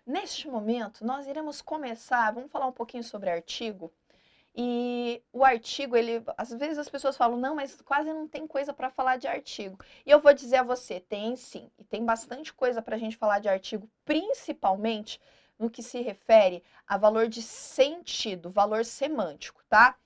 Neste momento, nós iremos começar, vamos falar um pouquinho sobre artigo. E o artigo, às vezes as pessoas falam, não, mas quase não tem coisa para falar de artigo. E eu vou dizer a você, tem sim, e tem bastante coisa para a gente falar de artigo, principalmente no que se refere a valor de sentido, valor semântico, tá?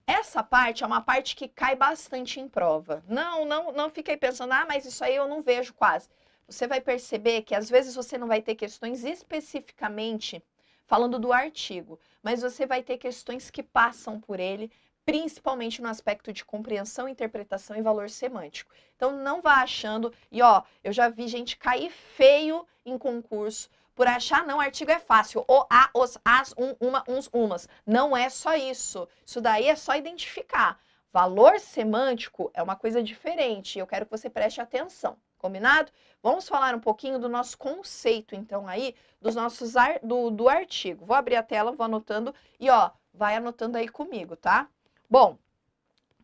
Essa parte é uma parte que cai bastante em prova. Não fiquei pensando, mas isso aí eu não vejo quase. Você vai perceber que às vezes você não vai ter questões especificamente falando do artigo, mas você vai ter questões que passam por ele, principalmente no aspecto de compreensão, interpretação e valor semântico. Então não vá achando, e eu já vi gente cair feio em concurso por achar, não, artigo é fácil, o, a, os, as, uma, uns, umas. Não é só isso. Isso daí é só identificar. Valor semântico é uma coisa diferente. Eu quero que você preste atenção. Combinado? Vamos falar um pouquinho do nosso conceito, então, aí, dos nossos do artigo. Vou abrir a tela, vou anotando e, vai anotando aí comigo, tá? Bom,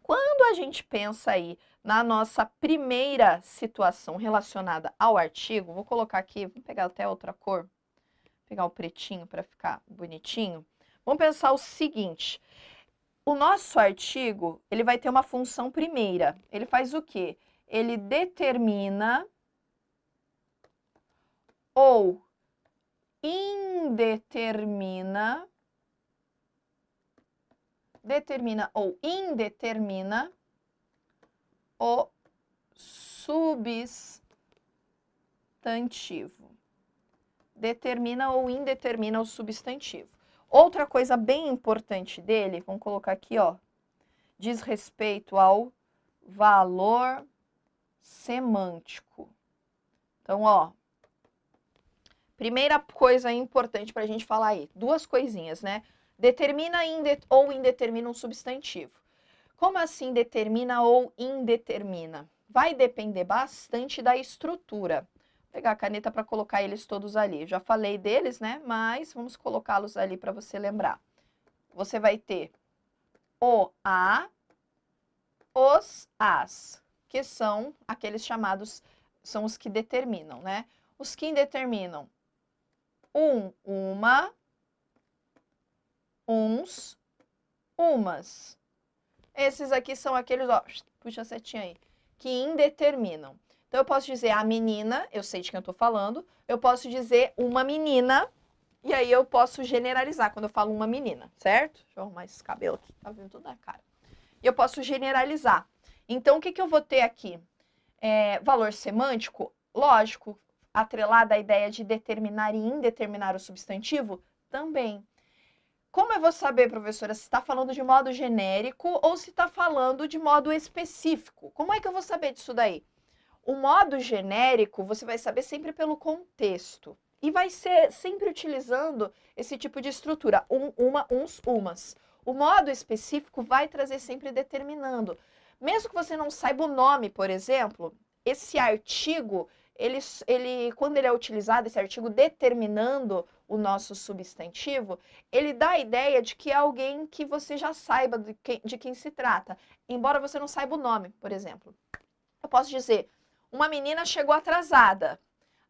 quando a gente pensa aí na nossa primeira situação relacionada ao artigo, vou colocar aqui, vou pegar até outra cor, pegar o pretinho para ficar bonitinho. Vamos pensar o seguinte, o nosso artigo, ele vai ter uma função primeira. Ele faz o quê? Ele determina ou indetermina, ou indetermina o substantivo. Determina ou indetermina o substantivo. Outra coisa bem importante dele, vamos colocar aqui, diz respeito ao valor semântico. Então, primeira coisa importante para a gente falar aí, duas coisinhas, né? Determina ou indetermina um substantivo. Como assim determina ou indetermina? Vai depender bastante da estrutura. Vou pegar a caneta para colocar eles todos ali. Já falei deles, né? Mas vamos colocá-los ali para você lembrar. Você vai ter o, a, os, as, que são aqueles chamados, são os que determinam, né? Os que indeterminam uma, uns, umas. Esses aqui são aqueles, puxa a setinha aí, que indeterminam. Então, eu posso dizer a menina, eu sei de quem eu tô falando, eu posso dizer uma menina, e aí eu posso generalizar quando eu falo uma menina, certo? Deixa eu arrumar esse cabelo aqui, tá vindo tudo na cara. E eu posso generalizar. Então, o que eu vou ter aqui? Valor semântico, lógico, atrelado à ideia de determinar e indeterminar o substantivo, também. Como eu vou saber, professora, se está falando de modo genérico ou se está falando de modo específico? Como é que eu vou saber disso daí? O modo genérico você vai saber sempre pelo contexto. E vai ser sempre utilizando esse tipo de estrutura, uma, uns, umas. O modo específico vai trazer sempre determinando. Mesmo que você não saiba o nome, por exemplo, esse artigo, quando ele é utilizado, esse artigo determinando o nosso substantivo, ele dá a ideia de que é alguém que você já saiba de quem se trata, embora você não saiba o nome, por exemplo. Eu posso dizer, uma menina chegou atrasada.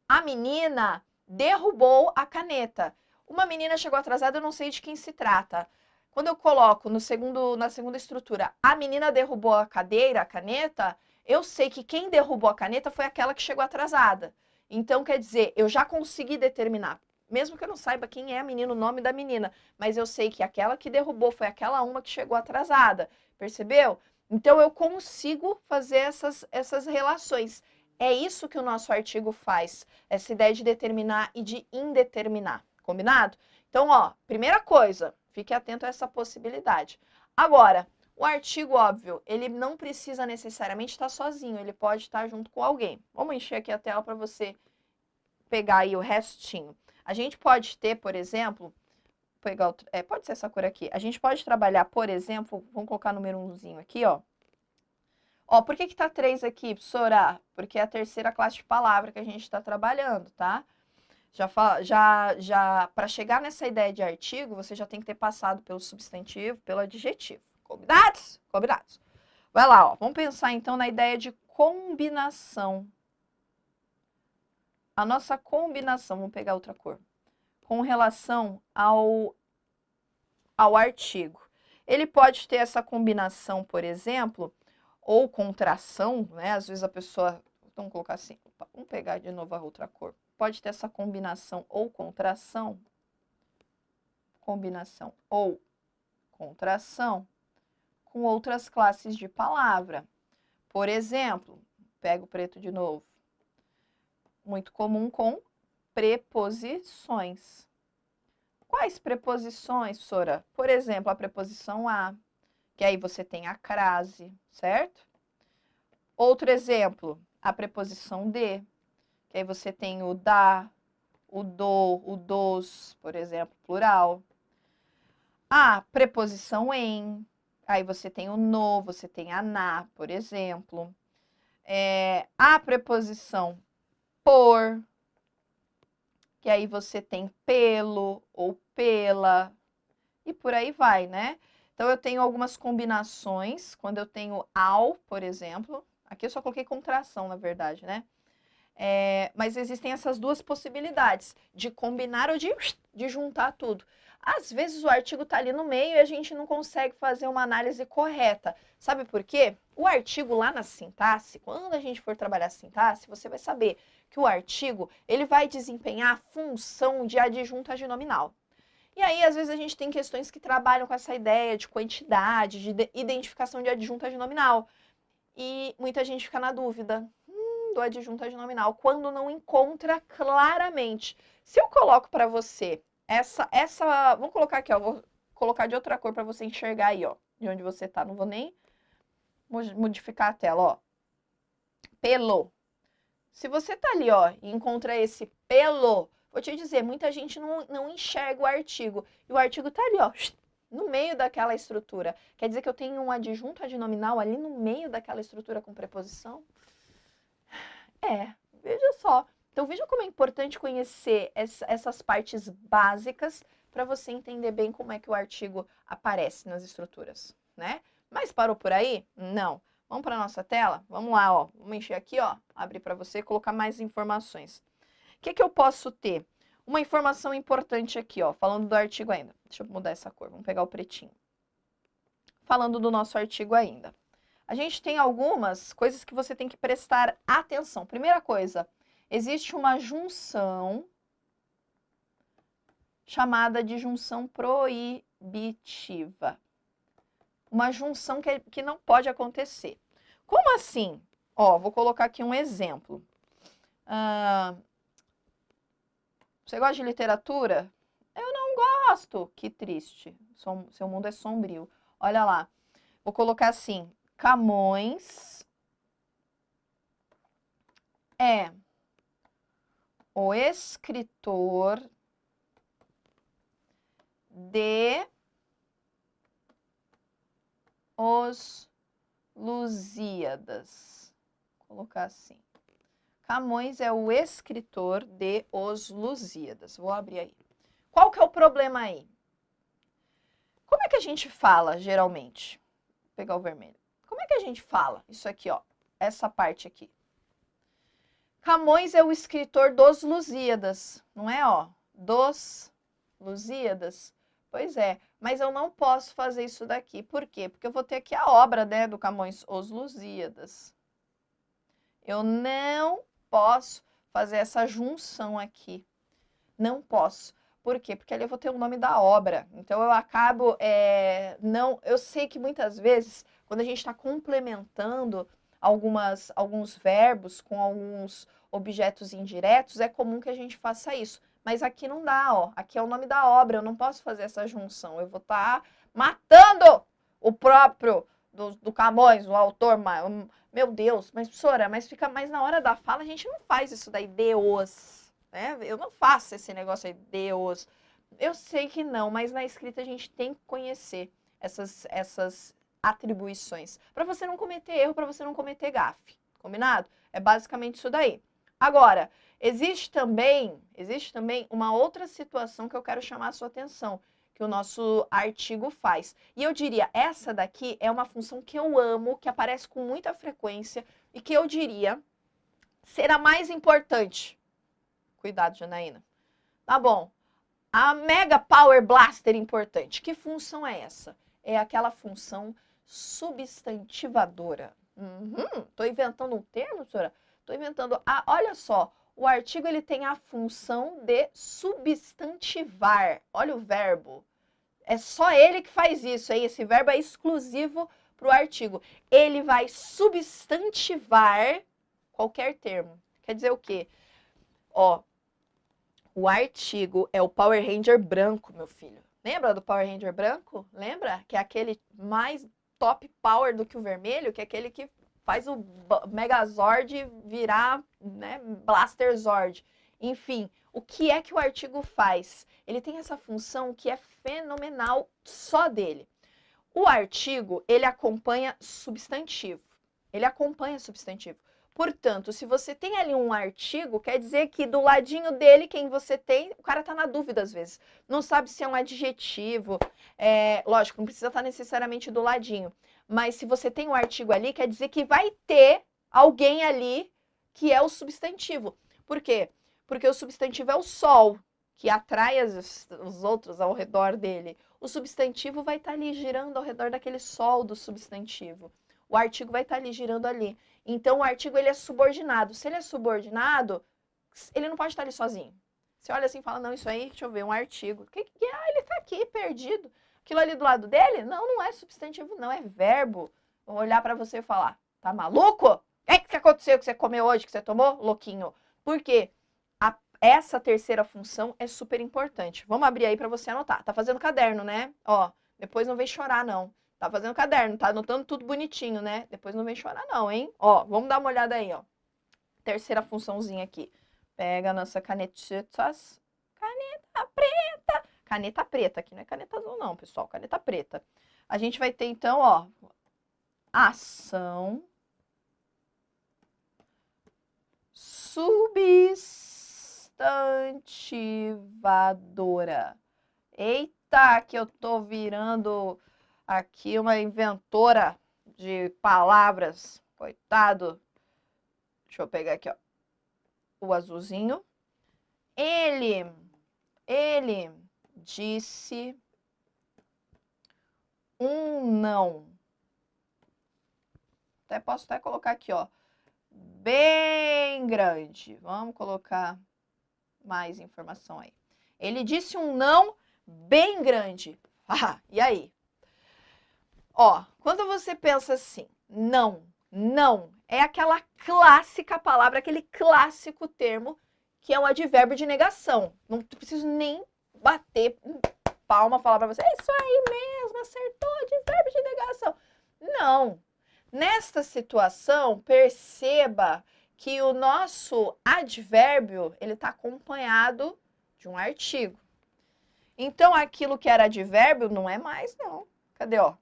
A menina derrubou a caneta. Uma menina chegou atrasada, eu não sei de quem se trata. Quando eu coloco na segunda estrutura, a menina derrubou a caneta, eu sei que quem derrubou a caneta foi aquela que chegou atrasada. Então, quer dizer, eu já consegui determinar, mesmo que eu não saiba quem é a menina, o nome da menina, mas eu sei que aquela que derrubou foi aquela uma que chegou atrasada, percebeu? Então, eu consigo fazer essas relações. É isso que o nosso artigo faz, essa ideia de determinar e de indeterminar, combinado? Então, primeira coisa, fique atento a essa possibilidade. Agora, o artigo, óbvio, ele não precisa necessariamente estar sozinho, ele pode estar junto com alguém. Vamos encher aqui a tela para você pegar aí o restinho. A gente pode ter, por exemplo, pode ser essa cor aqui. A gente pode trabalhar, por exemplo, vamos colocar número 1zinho aqui, por que tá 3 aqui, professora? Porque é a terceira classe de palavra que a gente está trabalhando, tá? Para chegar nessa ideia de artigo, você já tem que ter passado pelo substantivo, pelo adjetivo. Combinados? Combinados. Vai lá, vamos pensar então na ideia de combinação. A nossa combinação, vamos pegar outra cor. com relação ao artigo. Ele pode ter essa combinação, por exemplo, ou contração, né? Às vezes a pessoa, vamos colocar assim, vamos pegar de novo a outra cor. Pode ter essa combinação ou contração com outras classes de palavra. Por exemplo, pego o preto de novo. Muito comum com preposições. Quais preposições, Sora? Por exemplo, a preposição a, que aí você tem a crase, certo? Outro exemplo, a preposição de, que aí você tem o da, o do, o dos, por exemplo, plural. A preposição em, aí você tem o no, você tem a na, por exemplo. A preposição por, que aí você tem pelo ou pela, e por aí vai, né? Então, eu tenho algumas combinações, quando eu tenho ao, por exemplo, aqui eu só coloquei contração, na verdade, né? Mas existem essas duas possibilidades, de combinar ou de juntar tudo. Às vezes o artigo está ali no meio e a gente não consegue fazer uma análise correta. Sabe por quê? O artigo lá na sintaxe, quando a gente for trabalhar a sintaxe, você vai saber que o artigo ele vai desempenhar a função de adjunto adnominal. E aí, às vezes, a gente tem questões que trabalham com essa ideia de quantidade, de identificação de adjunto adnominal. E muita gente fica na dúvida do adjunto adnominal quando não encontra claramente. Se eu coloco para você vamos colocar aqui, ó, vou colocar de outra cor para você enxergar aí, ó, de onde você tá. Não vou nem modificar a tela, ó. Pelo. Se você tá ali, ó, e encontra esse pelo, vou te dizer, muita gente não enxerga o artigo. E o artigo tá ali, ó, no meio daquela estrutura. Quer dizer que eu tenho um adjunto adnominal ali no meio daquela estrutura com preposição? Veja só. Então, veja como é importante conhecer essas partes básicas para você entender bem como é que o artigo aparece nas estruturas, né? Mas parou por aí? Não. Vamos para a nossa tela? Vamos lá, ó. Vamos encher aqui, ó. Abrir para você colocar mais informações. O que eu posso ter? Uma informação importante aqui, ó. Falando do artigo ainda. Deixa eu mudar essa cor. Vamos pegar o pretinho. Falando do nosso artigo ainda. A gente tem algumas coisas que você tem que prestar atenção. Primeira coisa, existe uma junção chamada de junção proibitiva. Uma junção que não pode acontecer. Como assim? Ó, vou colocar aqui um exemplo. Você gosta de literatura? Eu não gosto. Que triste. Seu mundo é sombrio. Olha lá. Vou colocar assim. Camões é o escritor de Os Lusíadas. Vou colocar assim. Camões é o escritor de Os Lusíadas. Vou abrir aí. Qual que é o problema aí? Como é que a gente fala, geralmente? Vou pegar o vermelho. Como é que a gente fala? Isso aqui, ó. Essa parte aqui. Camões é o escritor dos Lusíadas. Não é, ó? Dos Lusíadas. Pois é. Mas eu não posso fazer isso daqui. Por quê? Porque eu vou ter aqui a obra, né, do Camões, Os Lusíadas. Eu não posso fazer essa junção aqui. Não posso. Por quê? Porque ali eu vou ter o nome da obra. Então, eu acabo... eu sei que muitas vezes, quando a gente está complementando alguns verbos com alguns objetos indiretos, é comum que a gente faça isso. Mas aqui não dá, ó. Aqui é o nome da obra, eu não posso fazer essa junção. Eu vou estar matando o próprio do Camões, o autor. Meu Deus, mas professora, mas na hora da fala a gente não faz isso daí, Deus. Né? Eu não faço esse negócio aí, Deus. Eu sei que não, mas na escrita a gente tem que conhecer essas atribuições. Para você não cometer erro, para você não cometer gafe. Combinado? É basicamente isso daí. Agora, existe também uma outra situação que eu quero chamar a sua atenção, que o nosso artigo faz. E eu diria, essa daqui é uma função que eu amo, que aparece com muita frequência e que eu diria ser a mais importante. Cuidado, Janaína. Tá bom. A Mega Power Blaster importante. Que função é essa? É aquela função substantivadora. Tô inventando um termo, professora? Tô inventando. Ah, olha só. O artigo ele tem a função de substantivar. Olha o verbo. É só ele que faz isso, aí. Esse verbo é exclusivo para o artigo. Ele vai substantivar qualquer termo. Quer dizer o quê? Ó, o artigo é o Power Ranger branco, meu filho. Lembra do Power Ranger branco? Lembra? Que é aquele mais top power do que o vermelho, que é aquele que faz o Megazord virar, né, Blaster Zord. Enfim, o que é que o artigo faz? Ele tem essa função que é fenomenal só dele. O artigo, ele acompanha substantivo. Ele acompanha substantivo. Portanto, se você tem ali um artigo, quer dizer que do ladinho dele, quem você tem, o cara tá na dúvida às vezes. Não sabe se é um adjetivo. Lógico, não precisa estar necessariamente do ladinho. Mas se você tem um artigo ali, quer dizer que vai ter alguém ali que é o substantivo. Por quê? Porque o substantivo é o sol, que atrai os outros ao redor dele. O substantivo vai estar ali girando ao redor daquele sol do substantivo. O artigo vai estar ali girando ali. Então, o artigo ele é subordinado. Se ele é subordinado, ele não pode estar ali sozinho. Você olha assim e fala, não, isso aí, deixa eu ver, um artigo. O que é? Ah, ele está aqui, perdido. Aquilo ali do lado dele? Não, não é substantivo, não, é verbo. Vou olhar para você e falar, tá maluco? O que aconteceu que você comeu hoje, que você tomou, louquinho? Por quê? Essa terceira função é super importante. Vamos abrir aí para você anotar. Tá fazendo caderno, né? Ó, depois não vem chorar, não. Tá fazendo caderno, tá anotando tudo bonitinho, né? Depois não vem chorar não, hein? Ó, vamos dar uma olhada aí, ó. Terceira funçãozinha aqui. Pega a nossa canetitas. Caneta preta. Caneta preta, aqui não é caneta azul não, pessoal. Caneta preta. A gente vai ter, então, ó, ação substantivadora. Eita, que eu tô virando aqui uma inventora de palavras. Coitado. Deixa eu pegar aqui, ó. O azulzinho. Ele disse um não. Posso até colocar aqui, ó. Bem grande. Vamos colocar mais informação aí. Ele disse um não bem grande. Ah, e aí? Ó, quando você pensa assim, não, é aquela clássica palavra, aquele clássico termo que é um advérbio de negação. Não preciso nem bater palma, falar pra você, é isso aí mesmo, acertou, advérbio de negação. Não. Nesta situação, perceba que o nosso advérbio, ele está acompanhado de um artigo. Então, aquilo que era advérbio não é mais, não. Cadê, ó?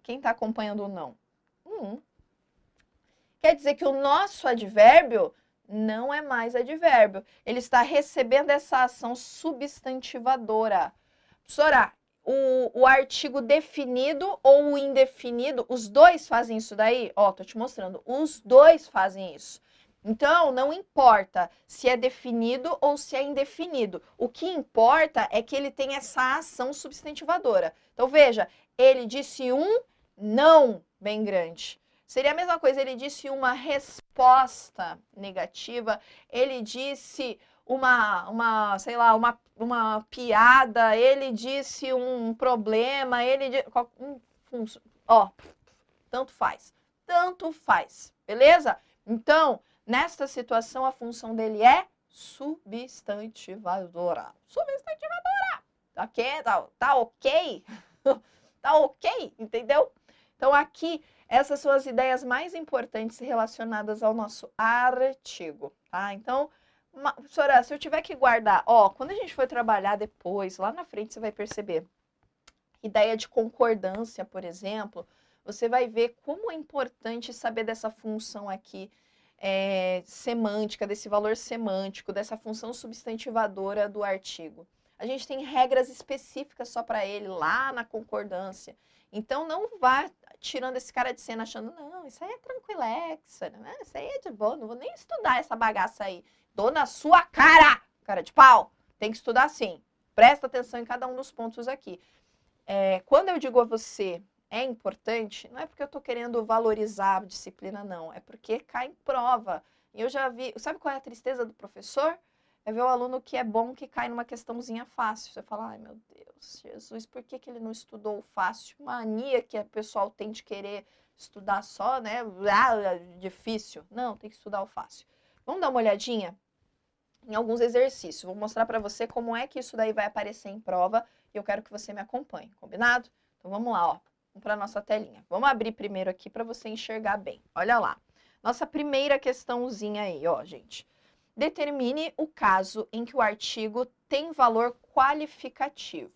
Quem está acompanhando o não? Quer dizer que o nosso advérbio não é mais advérbio. Ele está recebendo essa ação substantivadora. Professora, o artigo definido ou o indefinido, os dois fazem isso daí? Ó, tô te mostrando. Os dois fazem isso. Então, não importa se é definido ou se é indefinido. O que importa é que ele tem essa ação substantivadora. Então, veja, ele disse um não bem grande. Seria a mesma coisa, ele disse uma resposta negativa, ele disse sei lá, uma piada, ele disse um problema, ele disse, ó, tanto faz, beleza? Então, nesta situação, a função dele é substantivadora. Substantivadora! Tá ok? Tá ok? Entendeu? Então, aqui, essas são as ideias mais importantes relacionadas ao nosso artigo, tá? Então, professora, se eu tiver que guardar, ó, quando a gente for trabalhar depois, lá na frente você vai perceber, ideia de concordância, por exemplo, você vai ver como é importante saber dessa função aqui, semântica, desse valor semântico, dessa função substantivadora do artigo. A gente tem regras específicas só para ele lá na concordância. Então, não vá tirando esse cara de cena achando, não, isso aí é tranquilexa, né? Isso aí é de boa, não vou nem estudar essa bagaça aí. Tô na sua cara de pau. Tem que estudar sim. Presta atenção em cada um dos pontos aqui. Quando eu digo a você é importante, não é porque eu estou querendo valorizar a disciplina, não. É porque cai em prova. E eu já vi... Sabe qual é a tristeza do professor? É ver o aluno que é bom que cai numa questãozinha fácil. Você fala, ai meu Deus, Jesus, por que ele não estudou o fácil? Mania que o pessoal tem de querer estudar só, né? Difícil. Não, tem que estudar o fácil. Vamos dar uma olhadinha em alguns exercícios. Vou mostrar para você como é que isso daí vai aparecer em prova e eu quero que você me acompanhe, combinado? Então vamos lá, ó. Vamos para a nossa telinha. Vamos abrir primeiro aqui para você enxergar bem. Olha lá. Nossa primeira questãozinha aí, ó, gente. Determine o caso em que o artigo tem valor qualificativo.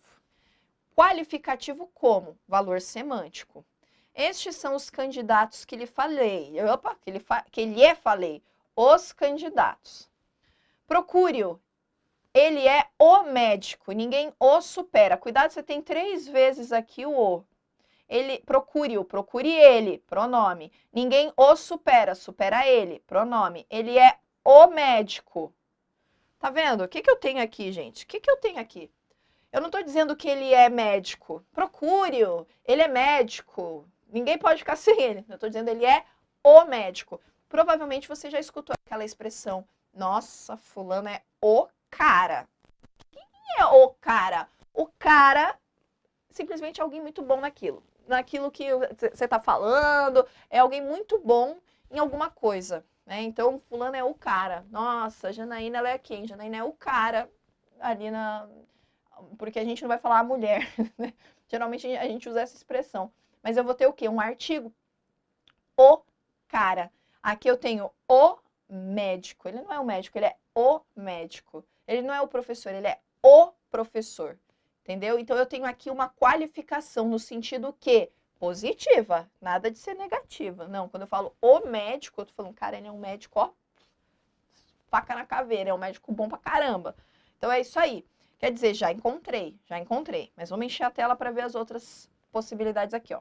Qualificativo como? Valor semântico. Estes são os candidatos que lhe falei. Opa, que lhe falei. Os candidatos. Procure-o. Ele é o médico. Ninguém o supera. Cuidado, você tem 3 vezes aqui o o. Procure-o, procure ele, pronome. Ninguém o supera, supera ele, pronome. Ele é o médico. Tá vendo? O que eu tenho aqui, gente? O que eu tenho aqui? Eu não tô dizendo que ele é médico. Procure-o, ele é médico. Ninguém pode ficar sem ele. Eu tô dizendo ele é o médico. Provavelmente você já escutou aquela expressão, nossa, fulano é o cara. Quem é o cara? O cara, simplesmente alguém muito bom naquilo que você está falando, é alguém muito bom em alguma coisa, né? Então, fulano é o cara. Nossa, Janaína, ela é quem? Janaína é o cara ali porque a gente não vai falar a mulher, né? Geralmente a gente usa essa expressão. Mas eu vou ter o quê? Um artigo. O cara. Aqui eu tenho o médico. Ele não é o médico, ele é o médico. Ele não é o professor, ele é o professor. Entendeu? Então, eu tenho aqui uma qualificação no sentido que positiva, nada de ser negativa. Não, quando eu falo o médico, eu tô falando, cara, ele é um médico, ó, faca na caveira, é um médico bom pra caramba. Então, é isso aí. Quer dizer, já encontrei. Mas vamos encher a tela para ver as outras possibilidades aqui, ó.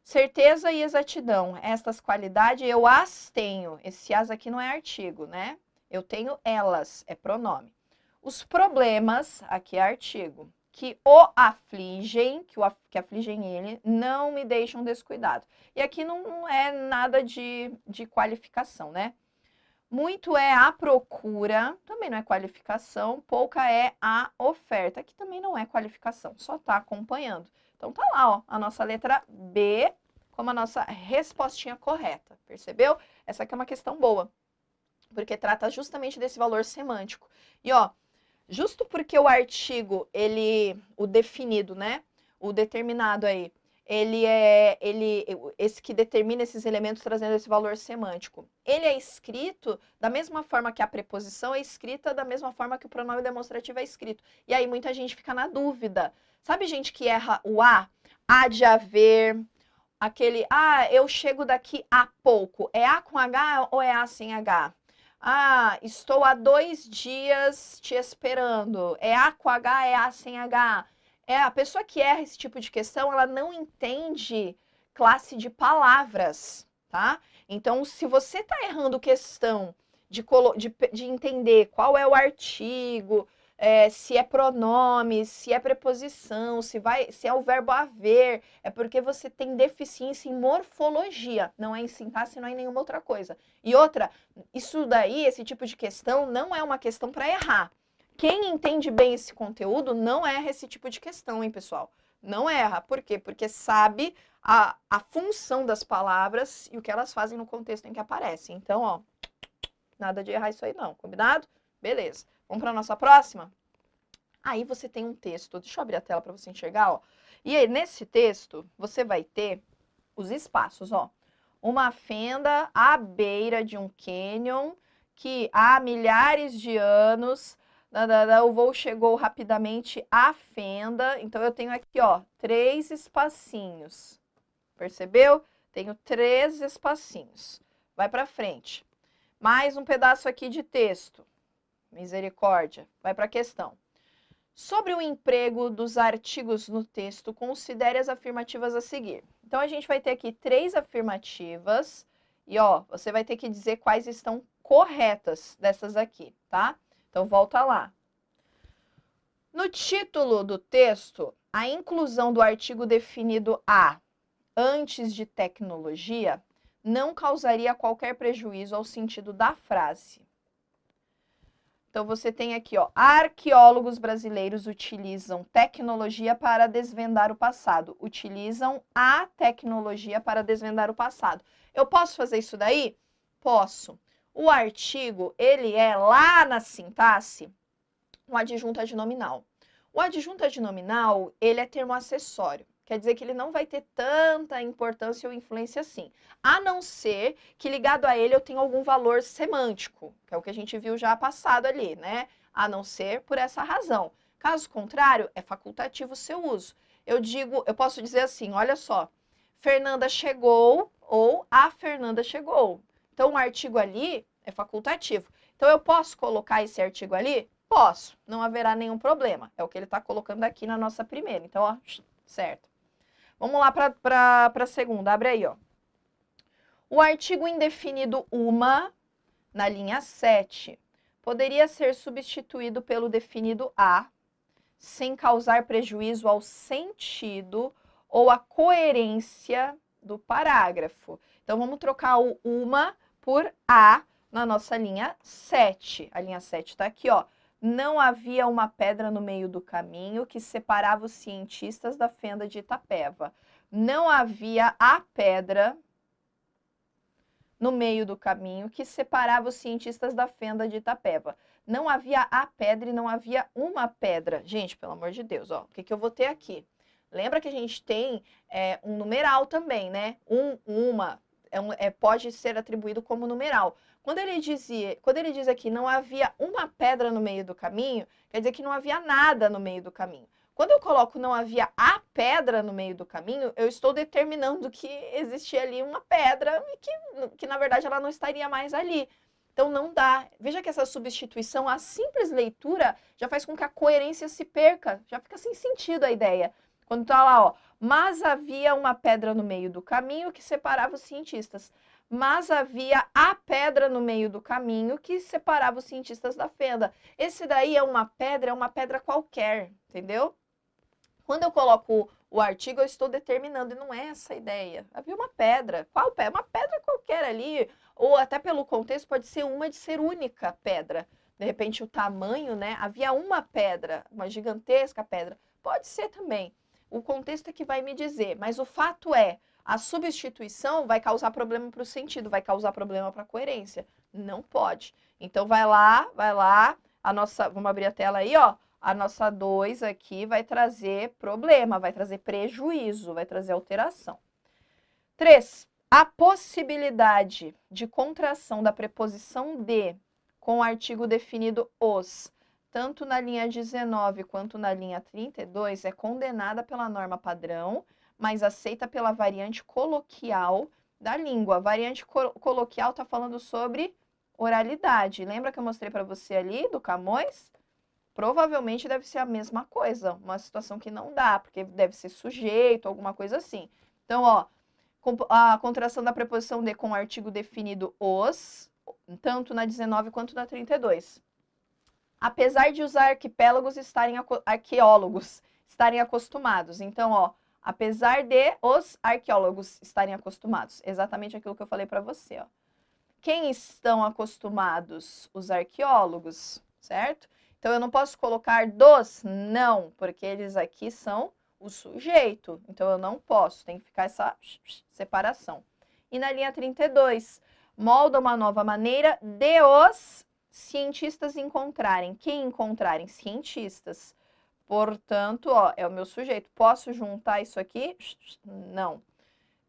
Certeza e exatidão. Estas qualidades eu as tenho. Esse as aqui não é artigo, né? Eu tenho elas, é pronome. Os problemas, aqui é artigo, que o afligem, que afligem ele, não me deixam descuidado. E aqui não é nada de qualificação, né? Muito é a procura, também não é qualificação. Pouca é a oferta, que também não é qualificação, só tá acompanhando. Então tá lá, ó, a nossa letra B como a nossa respostinha correta, percebeu? Essa aqui é uma questão boa, porque trata justamente desse valor semântico. E ó, justo porque o artigo, o definido, né? O determinado aí, esse que determina esses elementos trazendo esse valor semântico. Ele é escrito da mesma forma que a preposição é escrita, da mesma forma que o pronome demonstrativo é escrito. E aí muita gente fica na dúvida. Sabe gente que erra o a? Há de haver, aquele, eu chego daqui a pouco. É a com H ou é a sem H? Estou há 2 dias te esperando. É A com H, é A sem H. A pessoa que erra esse tipo de questão, ela não entende classe de palavras, tá? Então, se você está errando questão de entender qual é o artigo, se é pronome, se é preposição, se é o verbo haver, é porque você tem deficiência em morfologia, não é em sintaxe, não é em nenhuma outra coisa. E outra, isso daí, esse tipo de questão, não é uma questão para errar. Quem entende bem esse conteúdo não erra esse tipo de questão, hein, pessoal? Não erra. Por quê? Porque sabe a função das palavras e o que elas fazem no contexto em que aparecem. Então, ó, nada de errar isso aí não, combinado? Beleza. Vamos para a nossa próxima? Aí você tem um texto, deixa eu abrir a tela para você enxergar, ó. E aí, nesse texto, você vai ter os espaços, ó. Uma fenda à beira de um cânion que há milhares de anos, o voo chegou rapidamente à fenda. Então, eu tenho aqui, ó, 3 espacinhos. Percebeu? Tenho 3 espacinhos. Vai para frente. Mais um pedaço aqui de texto. Misericórdia. Vai para a questão. Sobre o emprego dos artigos no texto, considere as afirmativas a seguir. Então, a gente vai ter aqui 3 afirmativas e, ó, você vai ter que dizer quais estão corretas dessas aqui, tá? Então, volta lá. No título do texto, a inclusão do artigo definido a antes de tecnologia não causaria qualquer prejuízo ao sentido da frase. Então, você tem aqui, ó, arqueólogos brasileiros utilizam tecnologia para desvendar o passado. Utilizam a tecnologia para desvendar o passado. Eu posso fazer isso daí? Posso. O artigo, ele é lá na sintaxe, um adjunto adnominal. O adjunto adnominal, ele é termo acessório. Quer dizer que ele não vai ter tanta importância ou influência assim. A não ser que ligado a ele eu tenha algum valor semântico, que é o que a gente viu já passado ali, né? A não ser por essa razão. Caso contrário, é facultativo o seu uso. Eu posso dizer assim, olha só, Fernanda chegou ou a Fernanda chegou. Então, o artigo ali é facultativo. Então, eu posso colocar esse artigo ali? Posso, não haverá nenhum problema. É o que ele está colocando aqui na nossa primeira. Então, ó, certo. Vamos lá para a segunda. Abre aí, ó. O artigo indefinido uma, na linha 7, poderia ser substituído pelo definido a, sem causar prejuízo ao sentido ou à coerência do parágrafo. Então, vamos trocar o uma por a na nossa linha 7. A linha 7 está aqui, ó. Não havia uma pedra no meio do caminho que separava os cientistas da fenda de Itapeva. Não havia a pedra no meio do caminho que separava os cientistas da fenda de Itapeva. Não havia a pedra e não havia uma pedra. Gente, pelo amor de Deus, ó, o que eu vou ter aqui? Lembra que a gente tem um numeral também, né? Uma, pode ser atribuído como numeral. Quando ele diz aqui não havia uma pedra no meio do caminho, quer dizer que não havia nada no meio do caminho. Quando eu coloco não havia a pedra no meio do caminho, eu estou determinando que existia ali uma pedra e que na verdade ela não estaria mais ali. Então não dá. Veja que essa substituição, a simples leitura, já faz com que a coerência se perca, já fica sem sentido a ideia. Quando tá lá, ó, mas havia uma pedra no meio do caminho que separava os cientistas. Mas havia a pedra no meio do caminho que separava os cientistas da fenda. Esse daí é uma pedra qualquer, entendeu? Quando eu coloco o artigo, eu estou determinando, e não é essa a ideia. Havia uma pedra. Qual pedra? Uma pedra qualquer ali, ou até pelo contexto, pode ser uma de ser única pedra. De repente, o tamanho, né? Havia uma pedra, uma gigantesca pedra. Pode ser também. O contexto é que vai me dizer, mas o fato é, a substituição vai causar problema para o sentido, vai causar problema para a coerência. Não pode. Então, vai lá, vamos abrir a tela aí, ó. A nossa 2 aqui vai trazer problema, vai trazer prejuízo, vai trazer alteração. 3. A possibilidade de contração da preposição de com o artigo definido os, tanto na linha 19 quanto na linha 32, é condenada pela norma padrão, mas aceita pela variante coloquial da língua. A variante coloquial está falando sobre oralidade. Lembra que eu mostrei para você ali do Camões? Provavelmente deve ser a mesma coisa, uma situação que não dá, porque deve ser sujeito, alguma coisa assim. Então, ó, a contração da preposição de com o artigo definido os, tanto na 19 quanto na 32. Apesar de os arqueólogos estarem acostumados. Então, ó, apesar de os arqueólogos estarem acostumados. Exatamente aquilo que eu falei para você, ó. Quem estão acostumados? Os arqueólogos, certo? Então, eu não posso colocar dos? Não, porque eles aqui são o sujeito. Então, eu não posso, tem que ficar essa separação. E na linha 32, molda uma nova maneira de os cientistas encontrarem. Quem encontrarem? Cientistas. Portanto, ó, é o meu sujeito. Posso juntar isso aqui? Não.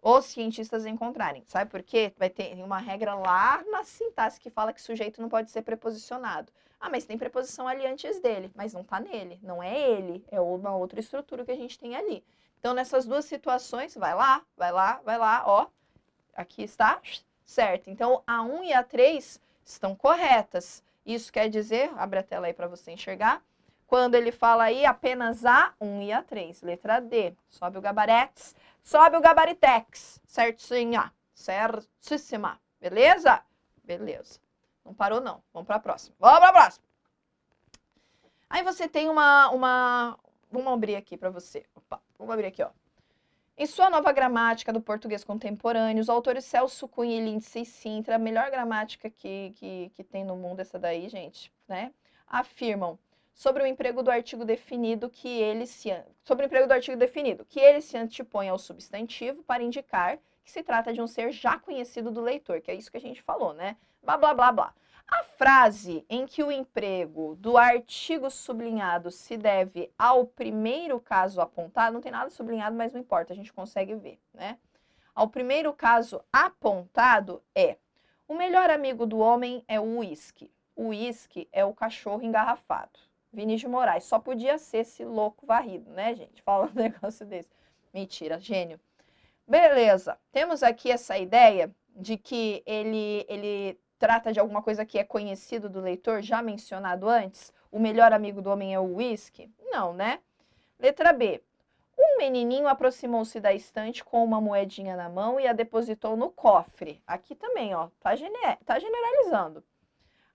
Os cientistas encontrarem. Sabe por quê? Vai ter uma regra lá na sintaxe que fala que sujeito não pode ser preposicionado. Ah, mas tem preposição ali antes dele. Mas não tá nele. Não é ele. É uma outra estrutura que a gente tem ali. Então, nessas duas situações, vai lá, ó. Aqui está certo. Então, a 1 e a 3 estão corretas. Isso quer dizer, abre a tela aí para você enxergar, quando ele fala aí apenas a 1 e a 3. Letra D. Sobe o gabaretes. Sobe o gabaritex. Certinha. Certíssima. Beleza? Beleza. Não parou, não. Vamos para a próxima. Vamos para a próxima. Aí você tem vamos abrir aqui para você. Opa, vamos abrir aqui, ó. Em sua nova gramática do português contemporâneo, os autores Celso Cunha e Lindsay Sintra, a melhor gramática que tem no mundo essa daí, gente, né? Afirmam sobre o emprego do artigo definido que ele se antepõe ao substantivo para indicar que se trata de um ser já conhecido do leitor, que é isso que a gente falou, né? Blá, blá, blá, blá. A frase em que o emprego do artigo sublinhado se deve ao primeiro caso apontado, não tem nada sublinhado, mas não importa, a gente consegue ver, né? Ao primeiro caso apontado é: o melhor amigo do homem é o uísque. O uísque é o cachorro engarrafado. Vinícius de Moraes, só podia ser esse louco varrido, né, gente? Fala um negócio desse. Mentira, gênio. Beleza, temos aqui essa ideia de que ele trata de alguma coisa que é conhecido do leitor, já mencionado antes. O melhor amigo do homem é o uísque? Não, né? Letra B. Um menininho aproximou-se da estante com uma moedinha na mão e a depositou no cofre. Aqui também, ó, tá generalizando.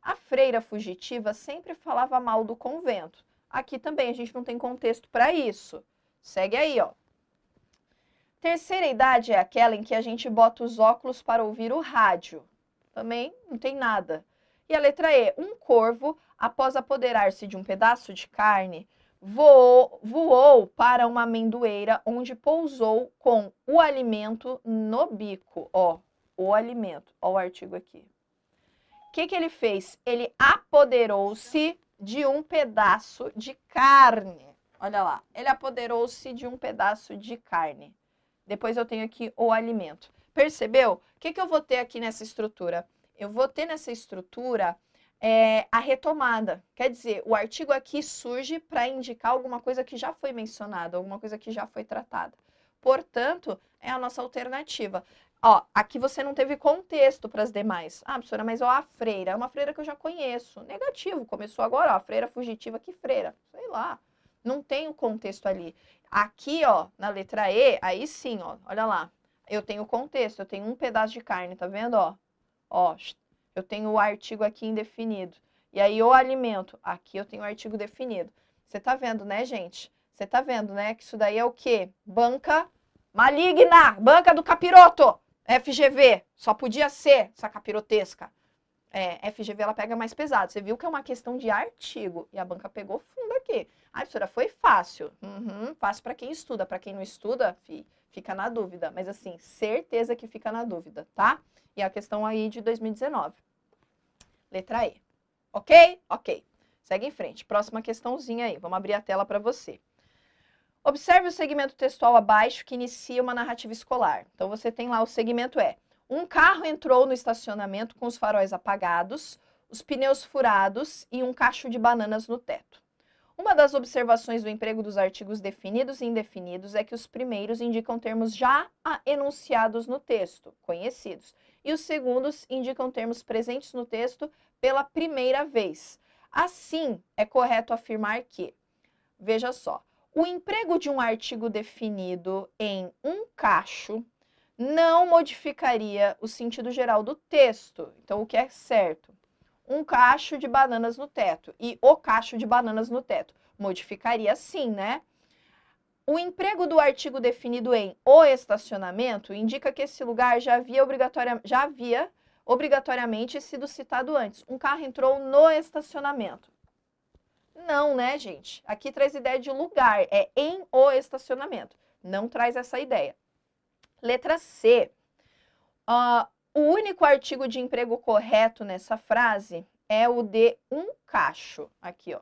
A freira fugitiva sempre falava mal do convento. Aqui também a gente não tem contexto para isso. Segue aí, ó. Terceira idade é aquela em que a gente bota os óculos para ouvir o rádio. Também não tem nada. E a letra E. Um corvo, após apoderar-se de um pedaço de carne, voou para uma amendoeira onde pousou com o alimento no bico. Ó, o alimento. Ó o artigo aqui. O que ele fez? Ele apoderou-se de um pedaço de carne. Olha lá. Ele apoderou-se de um pedaço de carne. Depois eu tenho aqui o alimento. Percebeu? O que eu vou ter aqui nessa estrutura? Eu vou ter nessa estrutura a retomada. Quer dizer, o artigo aqui surge para indicar alguma coisa que já foi mencionada, alguma coisa que já foi tratada. Portanto, é a nossa alternativa. Ó, aqui você não teve contexto para as demais. Ah, professora, mas ó, a freira, é uma freira que eu já conheço. Negativo, começou agora, ó, a freira fugitiva, que freira? Sei lá. Não tem o contexto ali. Aqui, ó, na letra E, aí sim, ó, olha lá. Eu tenho o contexto, eu tenho um pedaço de carne, tá vendo, ó? Ó, eu tenho o artigo aqui indefinido. E aí, o alimento, aqui eu tenho o artigo definido. Você tá vendo, né, gente? Você tá vendo, né, que isso daí é o quê? Banca maligna, banca do capiroto. FGV, só podia ser essa capirotesca. FGV ela pega mais pesado. Você viu que é uma questão de artigo. E a banca pegou fundo aqui. Ah, professora, foi fácil. Fácil para quem estuda. Para quem não estuda, fica na dúvida. Mas assim, certeza que fica na dúvida, tá? E a questão aí de 2019. Letra E. Ok? Ok. Segue em frente. Próxima questãozinha aí. Vamos abrir a tela para você. Observe o segmento textual abaixo que inicia uma narrativa escolar. Então, você tem lá o segmento um carro entrou no estacionamento com os faróis apagados, os pneus furados e um cacho de bananas no teto. Uma das observações do emprego dos artigos definidos e indefinidos é que os primeiros indicam termos já enunciados no texto, conhecidos, e os segundos indicam termos presentes no texto pela primeira vez. Assim, é correto afirmar que, veja só, o emprego de um artigo definido em um cacho não modificaria o sentido geral do texto. Então, o que é certo? Um cacho de bananas no teto e o cacho de bananas no teto. Modificaria sim, né? O emprego do artigo definido em o estacionamento indica que esse lugar já havia obrigatoriamente sido citado antes. Um carro entrou no estacionamento. Não, né, gente? Aqui traz ideia de lugar, é em o estacionamento. Não traz essa ideia. Letra C. O único artigo de emprego correto nessa frase é o de um cacho. Aqui, ó.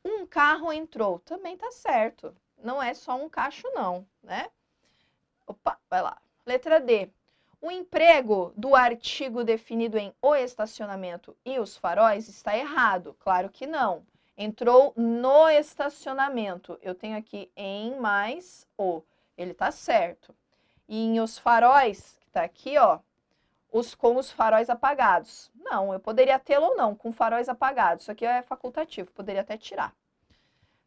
Um carro entrou. Também tá certo. Não é só um cacho, não, né? Opa, vai lá. Letra D. O emprego do artigo definido em o estacionamento e os faróis está errado. Claro que não. Entrou no estacionamento. Eu tenho aqui em mais o. Ele tá certo. E em os faróis, que tá aqui, ó, com os faróis apagados. Não, eu poderia tê-lo ou não, com faróis apagados. Isso aqui é facultativo, poderia até tirar.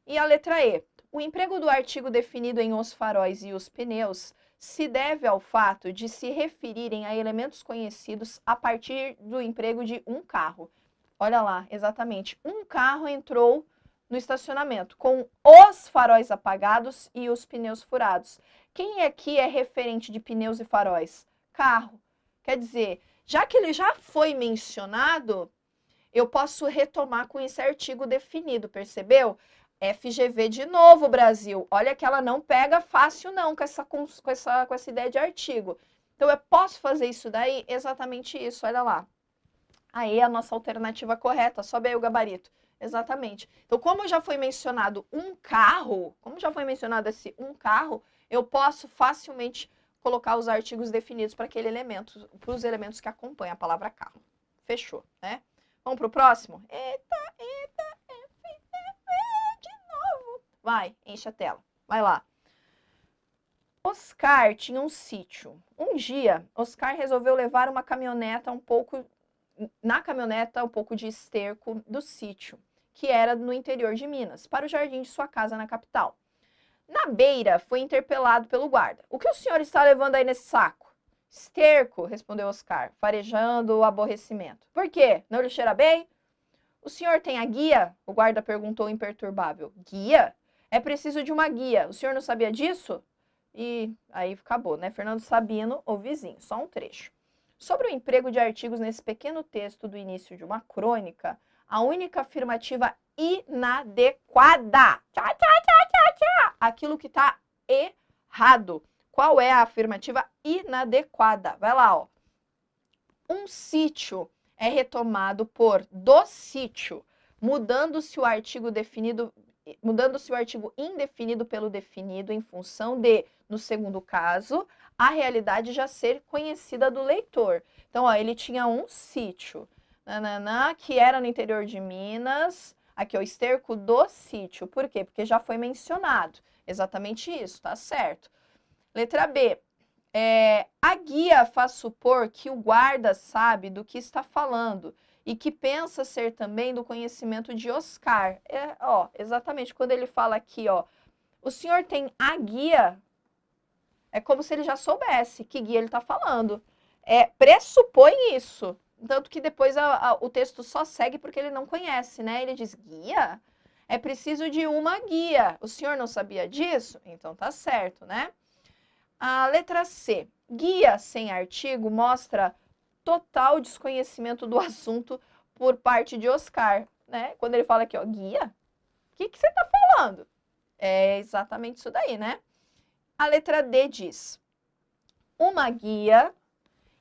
E a letra E. O emprego do artigo definido em os faróis e os pneus se deve ao fato de se referirem a elementos conhecidos a partir do emprego de um carro. Olha lá, exatamente. Um carro entrou no estacionamento, com os faróis apagados e os pneus furados. Quem aqui é referente de pneus e faróis? Carro. Quer dizer, já que ele já foi mencionado, eu posso retomar com esse artigo definido, percebeu? FGV de novo, Brasil. Olha que ela não pega fácil não com essa ideia de artigo. Então, eu posso fazer isso daí? Exatamente isso, olha lá. Aí a nossa alternativa correta, sobe aí o gabarito. Exatamente. Então, como já foi mencionado um carro, eu posso facilmente colocar os artigos definidos para os elementos que acompanham a palavra carro. Fechou, né? Vamos para o próximo? Eita, de novo. Vai, enche a tela. Vai lá. Oscar tinha um sítio. Um dia, Oscar resolveu levar uma caminhoneta um pouco de esterco do sítio, que era no interior de Minas, para o jardim de sua casa na capital. Na beira, foi interpelado pelo guarda. O que o senhor está levando aí nesse saco? Esterco, respondeu Oscar, farejando o aborrecimento. Por quê? Não lhe cheira bem? O senhor tem a guia? O guarda perguntou imperturbável. Guia? É preciso de uma guia. O senhor não sabia disso? E aí acabou, né? Fernando Sabino, o vizinho, só um trecho. Sobre o emprego de artigos nesse pequeno texto do início de uma crônica, a única afirmativa inadequada. Aquilo que está errado. Qual é a afirmativa inadequada? Vai lá, ó. Um sítio é retomado por do sítio, mudando-se o artigo indefinido pelo definido em função de, no segundo caso, a realidade já ser conhecida do leitor. Então, ó, ele tinha um sítio, que era no interior de Minas. Aqui, ó, o esterco do sítio. Por quê? Porque já foi mencionado. Exatamente isso, tá certo. Letra B. A guia faz supor que o guarda sabe do que está falando e que pensa ser também do conhecimento de Oscar. Exatamente, quando ele fala aqui, ó, o senhor tem a guia, é como se ele já soubesse que guia ele está falando. Pressupõe isso. Tanto que depois o texto só segue porque ele não conhece, né? Ele diz, guia? É preciso de uma guia. O senhor não sabia disso? Então tá certo, né? A letra C. Guia sem artigo mostra total desconhecimento do assunto por parte de Oscar, né? Quando ele fala aqui, ó, guia? O que você tá falando? É exatamente isso daí, né? A letra D diz, uma guia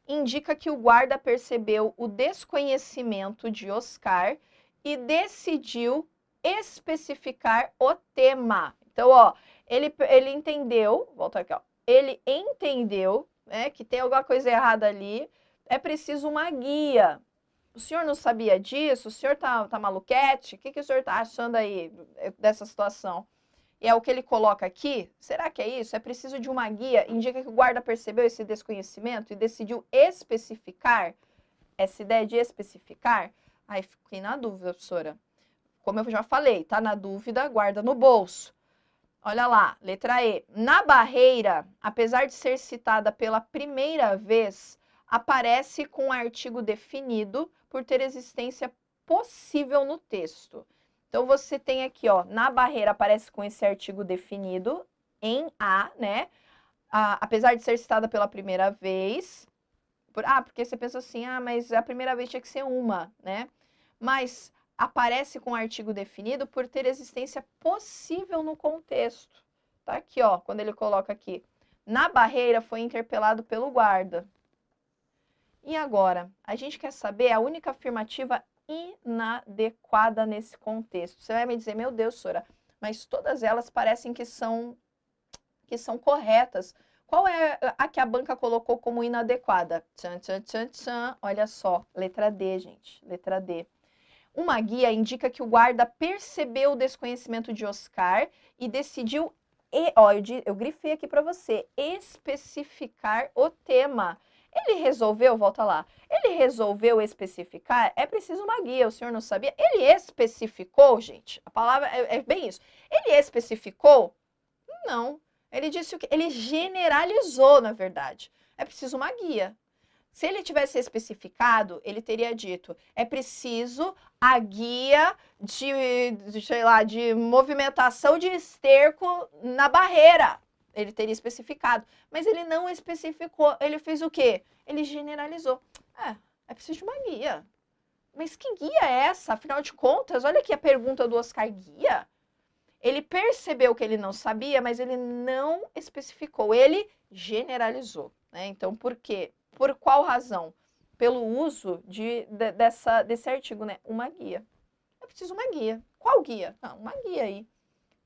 indica que o guarda percebeu o desconhecimento de Oscar e decidiu especificar o tema. Então, ó, ele entendeu, volta aqui, ó, ele entendeu, né, que tem alguma coisa errada ali, é preciso uma guia. O senhor não sabia disso? O senhor tá maluquete? O que o senhor tá achando aí dessa situação? E é o que ele coloca aqui. Será que é isso? É preciso de uma guia. Indica que o guarda percebeu esse desconhecimento e decidiu especificar. Essa ideia de especificar. Aí fiquei na dúvida, professora. Como eu já falei, tá na dúvida, guarda no bolso. Olha lá, letra E. Na barreira, apesar de ser citada pela primeira vez, aparece com um artigo definido por ter existência possível no texto. Então, você tem aqui, ó, na barreira aparece com esse artigo definido, em A, né? Apesar de ser citada pela primeira vez. Porque você pensa assim, mas a primeira vez tinha que ser uma, né? Mas aparece com artigo definido por ter existência possível no contexto. Tá aqui, ó, quando ele coloca aqui. Na barreira foi interpelado pelo guarda. E agora? A gente quer saber a única afirmativa inadequada nesse contexto. Você vai me dizer, meu Deus, Sora, mas todas elas parecem que são corretas. Qual é a que a banca colocou como inadequada? Tchan, tchan, tchan, tchan. Olha só, letra D, gente, letra D. Uma guia indica que o guarda percebeu o desconhecimento de Oscar e decidiu, eu grifei aqui para você, especificar o tema. Ele resolveu, volta lá, ele resolveu especificar, é preciso uma guia, o senhor não sabia? Ele especificou, gente, a palavra é bem isso. Ele especificou? Não. Ele disse o quê? Ele generalizou, na verdade. É preciso uma guia. Se ele tivesse especificado, ele teria dito, é preciso a guia sei lá, de movimentação de esterco na barreira. Ele teria especificado. Mas ele não especificou. Ele fez o quê? Ele generalizou. É preciso de uma guia. Mas que guia é essa? Afinal de contas, olha aqui a pergunta do Oscar Guia. Ele percebeu que ele não sabia, mas ele não especificou. Ele generalizou, né? Então, por quê? Por qual razão? Pelo uso desse artigo, né? Uma guia. Eu preciso de uma guia. Qual guia? Não, uma guia aí.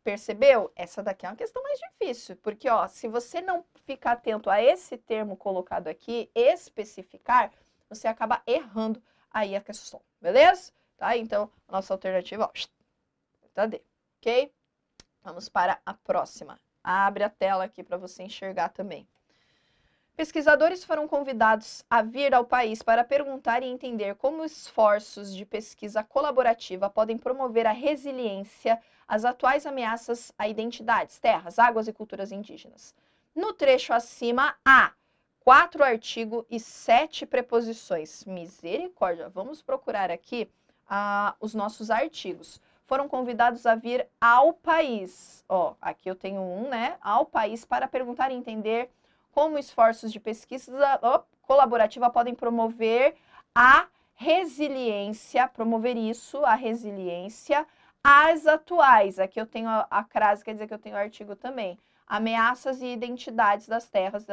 Percebeu? Essa daqui é uma questão mais difícil, porque, ó, se você não ficar atento a esse termo colocado aqui, especificar, você acaba errando aí a questão, beleza? Tá? Então, a nossa alternativa, ó, letra D, ok? Vamos para a próxima. Abre a tela aqui para você enxergar também. Pesquisadores foram convidados a vir ao país para perguntar e entender como esforços de pesquisa colaborativa podem promover a resiliência às atuais ameaças a identidades, terras, águas e culturas indígenas. No trecho acima, há 4 artigos e 7 preposições. Misericórdia! Vamos procurar aqui os nossos artigos. Foram convidados a vir ao país. Ó, aqui eu tenho um, né? Ao país para perguntar e entender como esforços de pesquisa colaborativa podem promover a resiliência, a resiliência às atuais. Aqui eu tenho a crase, quer dizer que eu tenho o artigo também. Ameaças e identidades das terras,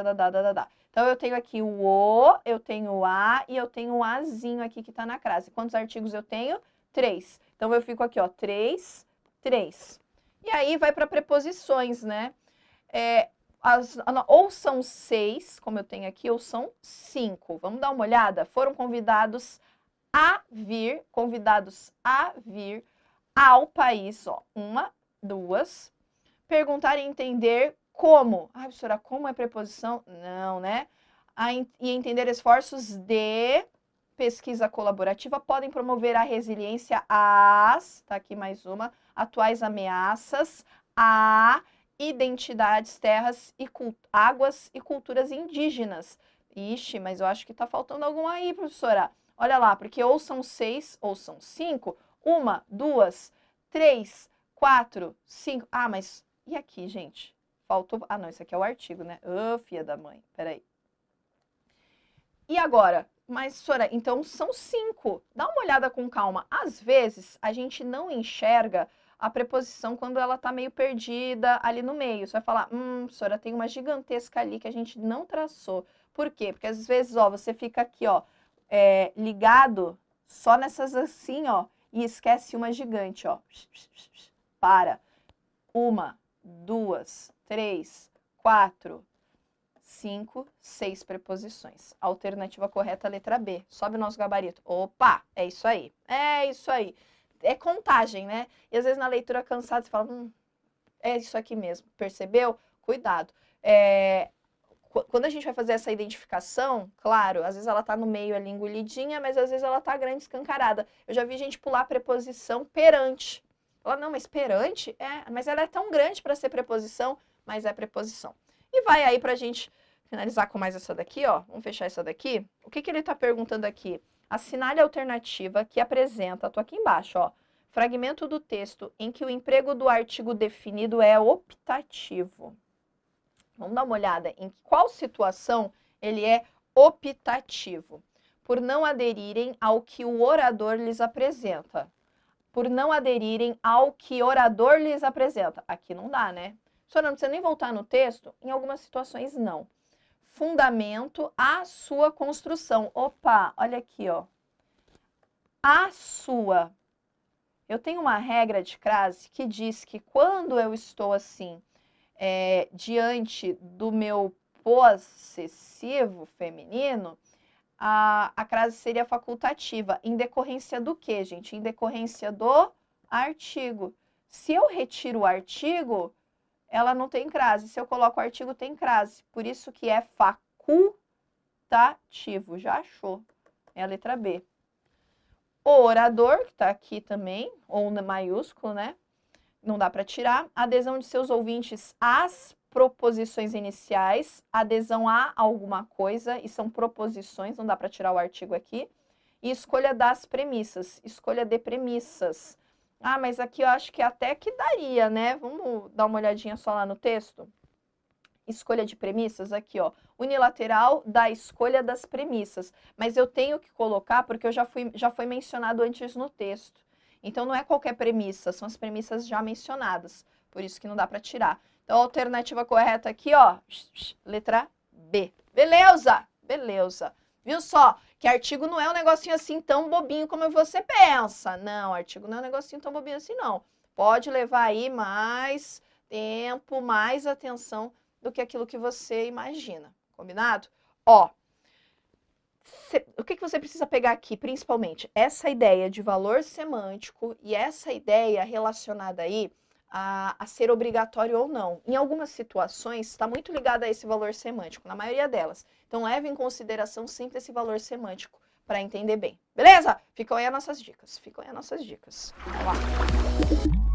Então, eu tenho aqui o O, eu tenho o A e eu tenho o Azinho aqui que está na crase. Quantos artigos eu tenho? 3. Então, eu fico aqui, ó, 3, 3. E aí, vai para preposições, né? Ou são 6, como eu tenho aqui, ou são 5. Vamos dar uma olhada? Foram convidados a vir ao país, ó, 1, 2. Perguntar e entender como. Ah, professora, como é preposição? Não, né? E entender esforços de pesquisa colaborativa podem promover a resiliência às, tá aqui mais uma, atuais ameaças, a identidades, terras, e águas e culturas indígenas. Ixi, mas eu acho que tá faltando alguma aí, professora. Olha lá, porque ou são 6 ou são 5. 1, 2, 3, 4, 5. Ah, mas e aqui, gente? Faltou... Ah, não, isso aqui é o artigo, né? Ô, filha da mãe, peraí. E agora? Mas, professora, então são 5. Dá uma olhada com calma. Às vezes, a gente não enxerga a preposição quando ela tá meio perdida ali no meio. Você vai falar, professora, tem uma gigantesca ali que a gente não traçou. Por quê? Porque às vezes, ó, você fica aqui, ó, ligado só nessas assim, ó, e esquece uma gigante, ó. Para. 1, 2, 3, 4, 5, 6 preposições. A alternativa correta é a letra B. Sobe o nosso gabarito. Opa, é isso aí. É isso aí. É contagem, né? E às vezes na leitura cansada você fala, é isso aqui mesmo. Percebeu? Cuidado. Quando a gente vai fazer essa identificação, claro, às vezes ela tá no meio ali engolidinha, mas às vezes ela tá grande, escancarada. Eu já vi gente pular a preposição perante. Ela, não, mas perante? Mas ela é tão grande para ser preposição, mas é preposição. E vai aí pra gente finalizar com mais essa daqui, ó. Vamos fechar essa daqui. O que ele tá perguntando aqui? Assinale a alternativa que apresenta, tô aqui embaixo, ó, fragmento do texto em que o emprego do artigo definido é optativo. Vamos dar uma olhada em qual situação ele é optativo. Por não aderirem ao que o orador lhes apresenta. Por não aderirem ao que o orador lhes apresenta. Aqui não dá, né? Só não precisa nem voltar no texto, em algumas situações não. Fundamento à sua construção. Opa, olha aqui, ó. A sua. Eu tenho uma regra de crase que diz que quando eu estou assim, diante do meu possessivo feminino, a crase seria facultativa. Em decorrência do quê, gente? Em decorrência do artigo. Se eu retiro o artigo, ela não tem crase. Se eu coloco o artigo, tem crase. Por isso que é facultativo. Já achou? É a letra B. O orador, que está aqui também, ou no maiúsculo, né? Não dá para tirar. A adesão de seus ouvintes às proposições iniciais, adesão a alguma coisa, e são proposições, não dá para tirar o artigo aqui. E escolha das premissas, escolha de premissas. Ah, mas aqui eu acho que até que daria, né? Vamos dar uma olhadinha só lá no texto? Escolha de premissas, aqui, ó, unilateral da escolha das premissas. Mas eu tenho que colocar porque eu já foi mencionado antes no texto. Então, não é qualquer premissa, são as premissas já mencionadas. Por isso que não dá para tirar. Então, a alternativa correta aqui, ó, letra B. Beleza? Beleza. Viu só? Que artigo não é um negocinho assim tão bobinho como você pensa. Não, artigo não é um negocinho tão bobinho assim, não. Pode levar aí mais tempo, mais atenção do que aquilo que você imagina. Combinado? Ó, o que você precisa pegar aqui, principalmente? Essa ideia de valor semântico e essa ideia relacionada aí a ser obrigatório ou não. Em algumas situações, está muito ligada a esse valor semântico, na maioria delas. Então, leve em consideração sempre esse valor semântico para entender bem. Beleza? Ficam aí as nossas dicas. Ficam aí as nossas dicas. Vamos lá.